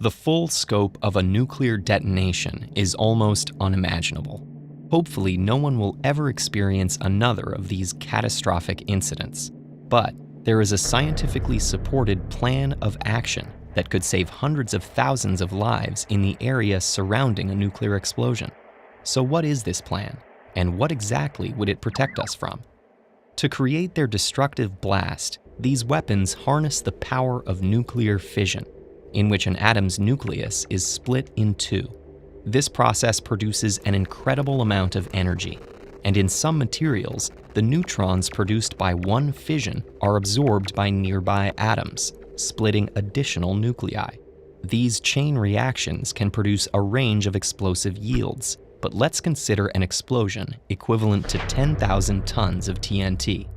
The full scope of a nuclear detonation is almost unimaginable. Hopefully, no one will ever experience another of these catastrophic incidents. But there is a scientifically supported plan of action that could save hundreds of thousands of lives in the area surrounding a nuclear explosion. So what is this plan, and what exactly would it protect us from? To create their destructive blast, these weapons harness the power of nuclear fission, in which an atom's nucleus is split in two. This process produces an incredible amount of energy, and in some materials, the neutrons produced by one fission are absorbed by nearby atoms, splitting additional nuclei. These chain reactions can produce a range of explosive yields, but let's consider an explosion equivalent to 10,000 tons of TNT.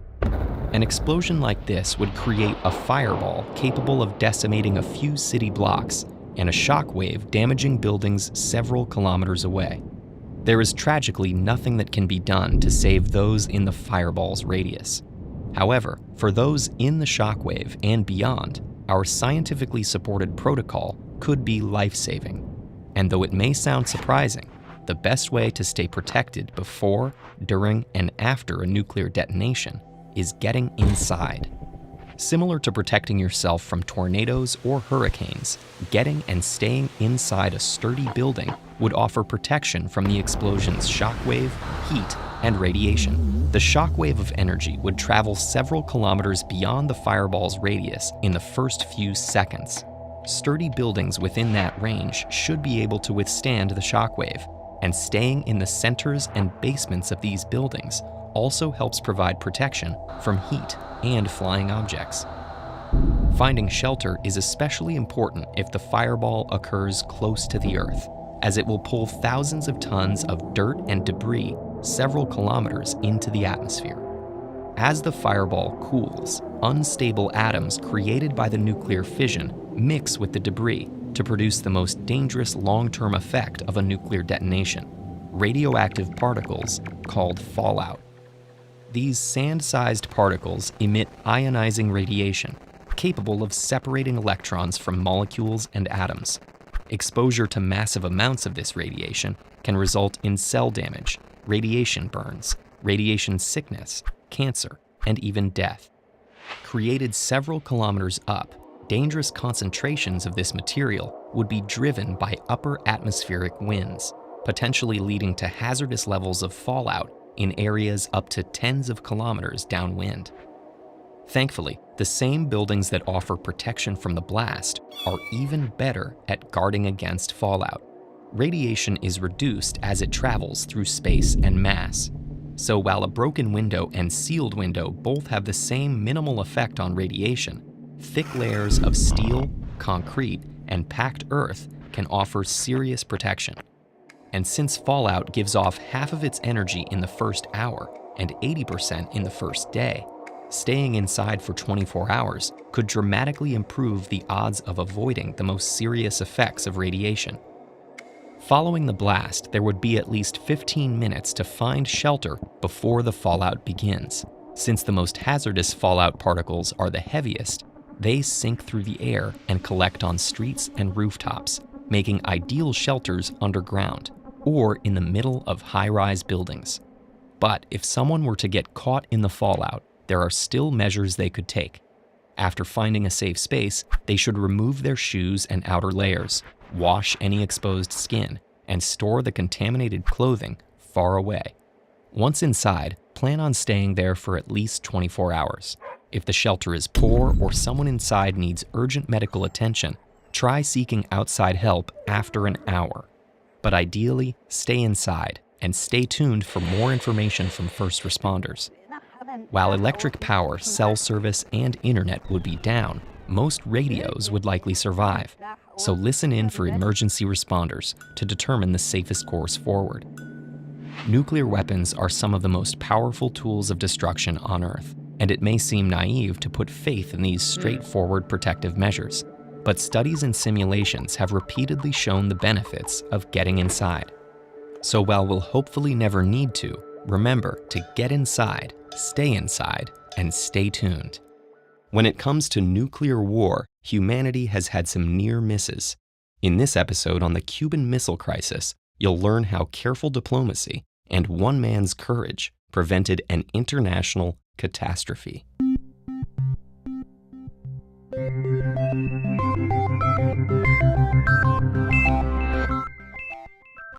An explosion like this would create a fireball capable of decimating a few city blocks and a shockwave damaging buildings several kilometers away. There is tragically nothing that can be done to save those in the fireball's radius. However, for those in the shockwave and beyond, our scientifically supported protocol could be life-saving. And though it may sound surprising, the best way to stay protected before, during, and after a nuclear detonation is getting inside. Similar to protecting yourself from tornadoes or hurricanes, getting and staying inside a sturdy building would offer protection from the explosion's shockwave, heat, and radiation. The shockwave of energy would travel several kilometers beyond the fireball's radius in the first few seconds. Sturdy buildings within that range should be able to withstand the shockwave, and staying in the centers and basements of these buildings also helps provide protection from heat and flying objects. Finding shelter is especially important if the fireball occurs close to the Earth, as it will pull thousands of tons of dirt and debris several kilometers into the atmosphere. As the fireball cools, unstable atoms created by the nuclear fission mix with the debris to produce the most dangerous long-term effect of a nuclear detonation: radioactive particles called fallout. These sand-sized particles emit ionizing radiation, capable of separating electrons from molecules and atoms. Exposure to massive amounts of this radiation can result in cell damage, radiation burns, radiation sickness, cancer, and even death. Created several kilometers up, dangerous concentrations of this material would be driven by upper atmospheric winds, potentially leading to hazardous levels of fallout in areas up to tens of kilometers downwind. Thankfully, the same buildings that offer protection from the blast are even better at guarding against fallout. Radiation is reduced as it travels through space and mass. So while a broken window and sealed window both have the same minimal effect on radiation, thick layers of steel, concrete, and packed earth can offer serious protection. And since fallout gives off half of its energy in the first hour and 80% in the first day, staying inside for 24 hours could dramatically improve the odds of avoiding the most serious effects of radiation. Following the blast, there would be at least 15 minutes to find shelter before the fallout begins. Since the most hazardous fallout particles are the heaviest, they sink through the air and collect on streets and rooftops, making ideal shelters underground or in the middle of high-rise buildings. But if someone were to get caught in the fallout, there are still measures they could take. After finding a safe space, they should remove their shoes and outer layers, wash any exposed skin, and store the contaminated clothing far away. Once inside, plan on staying there for at least 24 hours. If the shelter is poor or someone inside needs urgent medical attention, try seeking outside help after an hour. But ideally, stay inside and stay tuned for more information from first responders. While electric power, cell service, and internet would be down, most radios would likely survive. So listen in for emergency responders to determine the safest course forward. Nuclear weapons are some of the most powerful tools of destruction on Earth, and it may seem naive to put faith in these straightforward protective measures. But studies and simulations have repeatedly shown the benefits of getting inside. So while we'll hopefully never need to, remember to get inside, and stay tuned. When it comes to nuclear war, humanity has had some near misses. In this episode on the Cuban Missile Crisis, you'll learn how careful diplomacy and one man's courage prevented an international catastrophe.